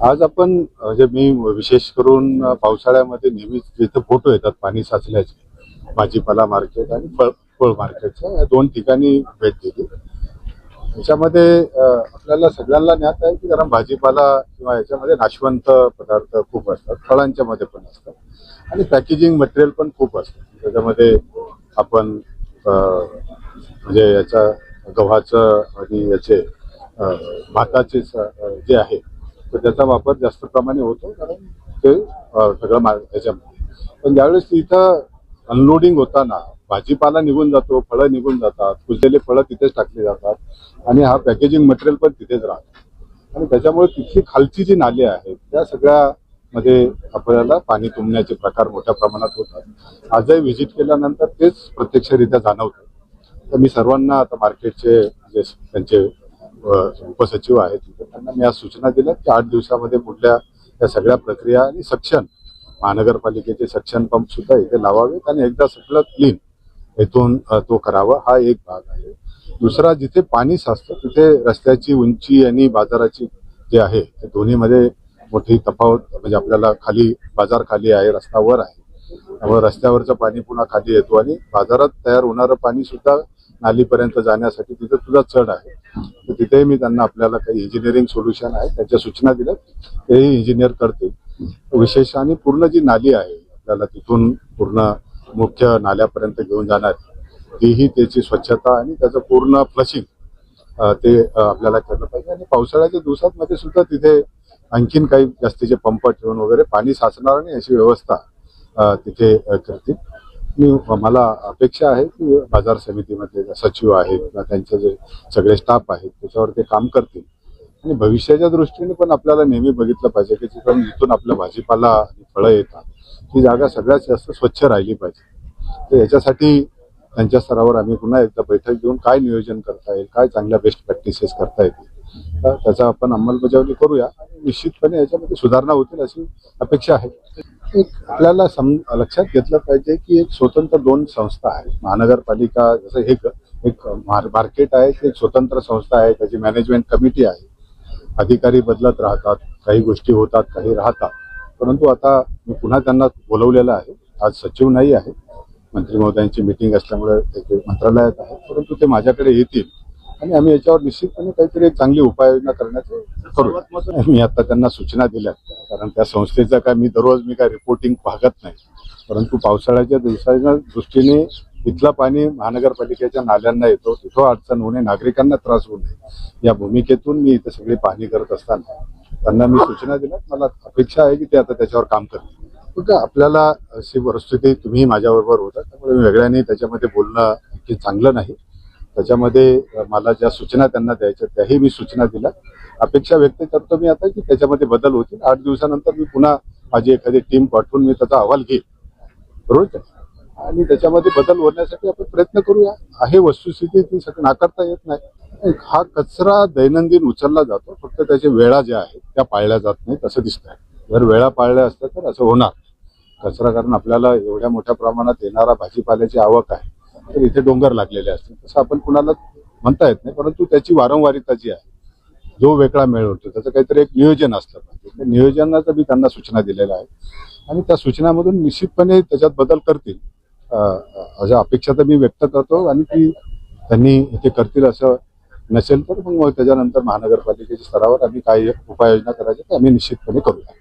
आज आपण म्हणजे मी विशेष करून पावसाळ्यामध्ये नेहमीच जिथे फोटो येतात पाणी साचल्याचे भाजीपाला मार्केट आणि फळ मार्केटच्या या दोन ठिकाणी भेट दिली. याच्यामध्ये आपल्याला सगळ्यांना ज्ञात आहे की कारण भाजीपाला किंवा याच्यामध्ये नाशवंत पदार्थ खूप असतात, फळांच्या मध्ये पण असतात आणि पॅकेजिंग मटेरियल पण खूप असतं. त्याच्यामध्ये आपण म्हणजे याच्या गव्हाचं आणि याचे भाताचे जे आहे तर त्याचा वापर जास्त प्रमाणे होतो कारण ते सगळं याच्यामध्ये. पण ज्यावेळेस इथं अनलोडिंग होताना भाजीपाला निघून जातो, फळं निघून जातात, कुजलेले फळं तिथेच टाकली जातात आणि हा पॅकेजिंग मटेरियल पण तिथेच राहतो आणि त्याच्यामुळे तिथली खालची जी नाली आहेत त्या सगळ्या मध्ये आपल्याला पाणी तुंबण्याचे प्रकार मोठ्या प्रमाणात होतात. आजही व्हिजिट केल्यानंतर तेच प्रत्यक्षरित्या जाणवतं. तर मी सर्वांना आता मार्केटचे जे त्यांचे उपसचिव आहेत त्यांना मी आज सूचना दिल्या की 8 दिवसामध्ये पुढल्या या सगळ्या प्रक्रिया आणि सक्शन महानगरपालिकेचे सक्शन पंप सुद्धा इथे लावावेत आणि एकदा सगळं क्लीन इथून तो करावा. हा एक भाग आहे. दुसरा, जिथे पाणी साचतं तिथे रस्त्याची उंची आणि बाजाराची जे आहे ते दोन्हीमध्ये मोठी तफावत. म्हणजे आपल्याला खाली बाजार खाली आहे, रस्ता वर आहे, त्यामुळे रस्त्यावरचं पाणी पुन्हा खाली येतो आणि बाजारात तयार होणारं पाणी सुद्धा नालीपर्यंत जाण्यासाठी तिथे सुद्धा चढ आहे. तर तिथेही मी त्यांना आपल्याला काही इंजिनिअरिंग सोल्युशन आहे त्याच्या सूचना दिल्या, तेही इंजिनियर करतील. विशेष आणि पूर्ण जी नाली आहे आपल्याला तिथून पूर्ण मुख्य नाल्यापर्यंत घेऊन जाणार तीही त्याची स्वच्छता आणि त्याचं पूर्ण फ्लशिंग ते आपल्याला केलं पाहिजे. आणि पावसाळ्याच्या दिवसांमध्ये सुद्धा तिथे आणखीन काही जास्तीचे पंप ठेवून वगैरे पाणी साचणार नाही अशी व्यवस्था तिथे करतील. मला अपेक्षा आहे की बाजार समितीमध्ये सचिव आहेत किंवा त्यांचे जे सगळे स्टाफ आहेत त्याच्यावर ते काम करतील. आणि भविष्याच्या दृष्टीने पण आपल्याला नेहमी बघितलं पाहिजे की जिथून आपला भाजीपाला आणि फळं येतात ती जागा सगळ्यात जास्त स्वच्छ राहिली पाहिजे. तर याच्यासाठी त्यांच्या स्तरावर आम्ही पुन्हा एकदा बैठक घेऊन काय नियोजन करता येईल, काय चांगल्या बेस्ट प्रॅक्टिसेस करता येतील त्याचा आपण अंमलबजावणी करूया आणि निश्चितपणे याच्यामध्ये सुधारणा होतील अशी अपेक्षा आहे. एक आपल्याला लक्षात घेतलं पाहिजे की एक स्वतंत्र दोन संस्था आहेत. महानगरपालिका जसं एक मार्केट आहे, एक स्वतंत्र संस्था आहे, त्याची मॅनेजमेंट कमिटी आहे. अधिकारी बदलत राहतात, काही गोष्टी होतात, काही राहतात. परंतु आता मी पुन्हा त्यांना बोलवलेलं आहे. आज सचिव नाही आहे, मंत्री महोदयांची मीटिंग असल्यामुळे ते मंत्रालयात आहे, परंतु ते माझ्याकडे येतील आणि आम्ही याच्यावर निश्चितपणे काहीतरी एक चांगली उपाययोजना करण्याचं करू. मी आता त्यांना सूचना दिल्या कारण त्या संस्थेचं काय मी दररोज काय रिपोर्टिंग पाहत नाही, परंतु पावसाळ्याच्या दिवसाच्या दृष्टीने इथलं पाणी महानगरपालिकेच्या नाल्यांना येतो, तिथं अडचण होणे, नागरिकांना त्रास होऊ नये या भूमिकेतून मी इथे सगळी पाहणी करत असताना त्यांना मी सूचना दिल्या. मला अपेक्षा आहे की ते आता त्याच्यावर काम करतील. आपल्याला अशी परिस्थिती तुम्ही माझ्याबरोबर होता त्यामुळे वेगळ्याने त्याच्यामध्ये बोलणं की चांगलं नाही. त्याच्यामध्ये मला ज्या सूचना त्यांना द्यायच्या त्याही मी सूचना दिल्या. अपेक्षा व्यक्त करतो मी आता की त्याच्यामध्ये बदल होतील. 8 दिवसानंतर मी पुन्हा माझी एखादी टीम पाठवून मी त्याचा अहवाल घेईल, बरोबर, आणि त्याच्यामध्ये बदल होण्यासाठी आपण प्रयत्न करूया. आहे वस्तुस्थिती ती सगळं नाकारता येत नाही. हा कचरा दैनंदिन उचलला जातो, फक्त त्याच्या वेळा ज्या आहेत त्या पाळल्या जात नाहीत असं दिसत आहे. जर वेळा पाळल्या असत्या तर असं होणार कचरा, कारण आपल्याला एवढ्या मोठ्या प्रमाणात येणारा भाजीपाल्याची आवक आहे तर इथे डोंगर लागलेले असतील तसं आपण कुणाला म्हणता येत नाही. परंतु त्याची वारंवारिता जी आहे, जो वेगळा मेळ होतो त्याचं काहीतरी एक नियोजन असलं पाहिजे. त्या नियोजनाचं मी त्यांना सूचना दिलेल्या आहेत आणि त्या सूचनामधून निश्चितपणे त्याच्यात बदल करतील अशा अपेक्षा तर मी व्यक्त करतो. आणि ती त्यांनी ते करतील असं नसेल तर मग त्याच्यानंतर महानगरपालिकेच्या स्तरावर आम्ही काय उपाययोजना करायच्या ते आम्ही निश्चितपणे करूया.